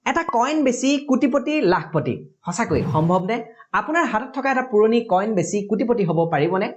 এটা কইন বেছি কোটিপতি লাখপতি সঁচাকৈ সম্ভৱ নে আপোনাৰ হাতত থকা এটা পুৰণি কইন বেছি কোটিপতি হ'ব পাৰিবনে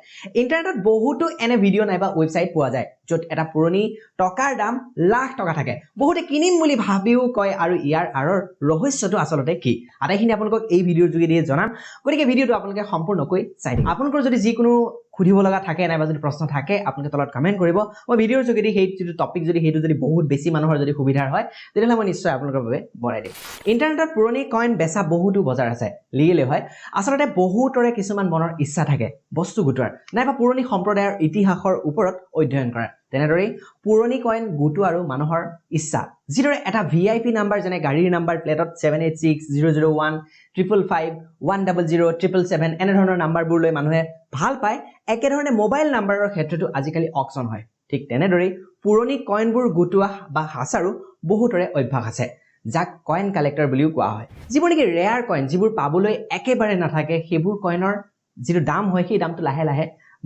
ইন্টাৰনেটত বহুতো এনে ভিডিঅ' নাইবা ৱেবছাইট পোৱা যায় য'ত এটা পুৰণি টকাৰ দাম লাখ টকা থাকে বহুতে কিনিম বুলি ভাবিও কয় আৰু ইয়াৰ আঁৰৰ ৰহস্যটো আচলতে কি আটাইখিনি আপোনালোকক এই ভিডিঅ'ৰ যোগেদি জনাম গতিকে ভিডিঅ'টো আপোনালোকে সম্পূৰ্ণকৈ চাই দিয়ক আপোনালোকৰ যদি যিকোনো খুদিব লগা থাকে নাইবা যদি প্ৰশ্ন থাকে আপোনালোকে তলত কমেন্ট কৰিব মই ভিডিঅ'ৰ যোগেদি সেই টপিক যদি বহুত বেছি মানুহৰ যদি সুবিধাৰ হয় তেতিয়াহ'লে মই নিশ্চয় আপোনালোকৰ বাবে বঢ়াই দিম ইন্টাৰনেটত পুৰণি কইন বেচা বহুতো বজাৰ আছে লিগেলি হয় আচলতে বহুতৰে কিছুমান মনৰ ইচ্ছা থাকে বস্তু গুটোৱাৰ নাইবা পুৰণি সম্প্ৰদায়ৰ ইতিহাসৰ ওপৰত অধ্যয়ন কৰা তেনেদৰে পুৰণি কইন গুটো আৰু মানুহৰ ইচ্ছা যিদৰে এটা ভিআইপি নাম্বাৰ যেনে গাড়ীৰ নাম্বাৰ প্লেটত 786001 555 100 777 এনে ধৰণৰ নাম্বাৰবোৰ লৈ মানুহে ভাল পায় একেধৰণে মোবাইল নাম্বাৰৰ ক্ষেত্ৰতো আজিকালি অকচন হয় ঠিক তেনেদৰে পুৰণি কইনবোৰ গুটোৱা বা হাসাৰো বহুতৰে অভ্যাস আছে যাক কইন কালেক্টৰ বুলিও কোৱা হয় যিবোৰ নেকি ৰেয়াৰ কইন যিবোৰ পাবলৈ একেবাৰে নাথাকে সেইবোৰ কইনৰ যিটো দাম হয় সেই দামটো লাহে লাহে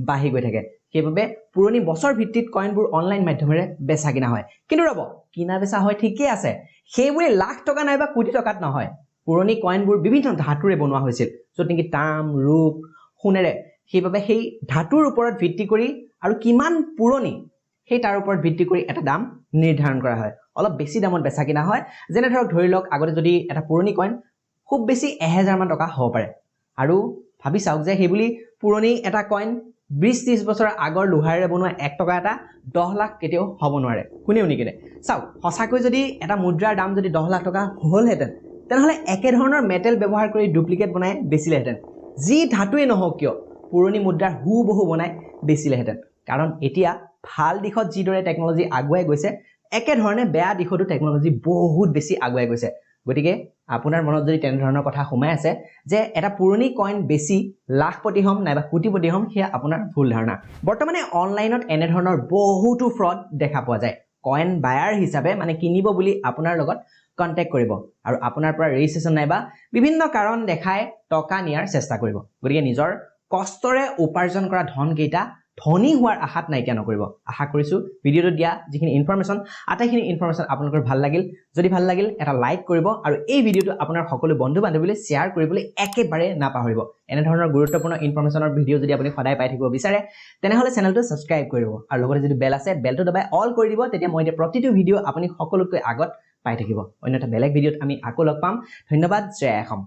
বাঢ়ি গৈ থাকে সেইবাবে পুৰণি বছৰ ভিত্তিত কইনবোৰ অনলাইন মাধ্যমেৰে বেচা কিনা হয় কিন্তু ৰব কিনা বেচা হয় ঠিকই আছে সেইবোৰে লাখ টকা নাইবা কোটি টকাত নহয় পুৰণি কইনবোৰ বিভিন্ন ধাতুৰে বনোৱা হৈছিল য'ত নেকি তাম ৰূপ সোণেৰে সেইবাবে সেই ধাতুৰ ওপৰত ভিত্তি কৰি আৰু কিমান পুৰণি সেই তাৰ ওপৰত ভিত্তি কৰি এটা দাম নিৰ্ধাৰণ কৰা হয় অলপ বেছি দামত বেচা কিনা হয় যেনে ধৰক ধৰি লওক আগতে যদি এটা পুৰণি কইন খুব বেছি 1000 মান টকা হ'ব পাৰে আৰু ভাবি চাওক যে সেই বুলি পুৰণি এটা কইন 20-30 বছৰ আগৰ লোহাৰে বনোৱা 1 টকা এটা 10 লাখ কেতিয়াও হ'ব নোৱাৰে শুনিও নিকিনে চাওক সঁচাকৈ যদি এটা মুদ্ৰাৰ দাম যদি 10 লাখ টকা হ'লহেঁতেন তেনেহ'লে একে ধৰণৰ মেটেল ব্যৱহাৰ কৰি ডুপ্লিকেট বনাই বেচিলেহেঁতেন যি ধাতুৱে নহওক কিয় পুৰণি মুদ্ৰাৰ হুবহু বনাই বেচিলেহেঁতেন কাৰণ এতিয়া ভাল দিশত যিদৰে টেকনলজি আগুৱাই গৈছে একে ধৰণে বেয়া দিশতো টেকনলজি বহুত বেছি আগুৱাই গৈছে গতিকে আপোনাৰ মনত যদি তেনে ধৰণৰ কথা সোমাই আছে যে এটা পুৰণি কইন বেছি লাখপতি হম নাইবা কোটিপতি হম হিয়া আপোনাৰ ভুল ধাৰণা বৰ্তমানে অনলাইনত এনে ধৰণৰ বহুতো ফ্ৰড দেখা পোৱা যায় কইন বায়াৰ হিচাপে মানে কিনিব বুলি আপোনাৰ লগত কন্টেক্ট কৰিব আৰু আপোনাৰ পৰা ৰেজিষ্ট্ৰেচন নাইবা বিভিন্ন কাৰণ দেখাই টকা নিয়াৰ চেষ্টা কৰিব গতিকে নিজৰ কষ্টৰে উপাৰ্জন কৰা ধন কেইটা ধনী হোৱাৰ আশাত নাইকিয়া নকৰিব আশা কৰিছো ভিডিঅ'টো দিয়া যিখিনি ইনফৰমেশন আটাইখিনি ইনফৰমেশন আপোনালোকৰ ভাল লাগিল যদি ভাল লাগিল এটা লাইক কৰিব আৰু এই ভিডিঅ'টো আপোনাৰ সকলো বন্ধু বান্ধৱীলৈ শেয়াৰ কৰিবলৈ একেবাৰে নাপাহৰিব এনে ধৰণৰ গুৰুত্বপূৰ্ণ ইনফৰমেশনৰ ভিডিঅ' যদি আপুনি সদায় পাই থাকিব বিচাৰে তেনেহ'লে চেনেলটো সাবস্ক্ৰাইব কৰিব আৰু লগতে যদি বেল আছে বেলটো দবাই অল কৰি দিব তেতিয়া মই প্ৰতিটো ভিডিঅ' আপুনি সকলোতকৈ আগত পাই থাকিব অন্যথা বেলেগ ভিডিঅ'ত আমি আকৌ লগ পাম ধন্যবাদ জয় অসম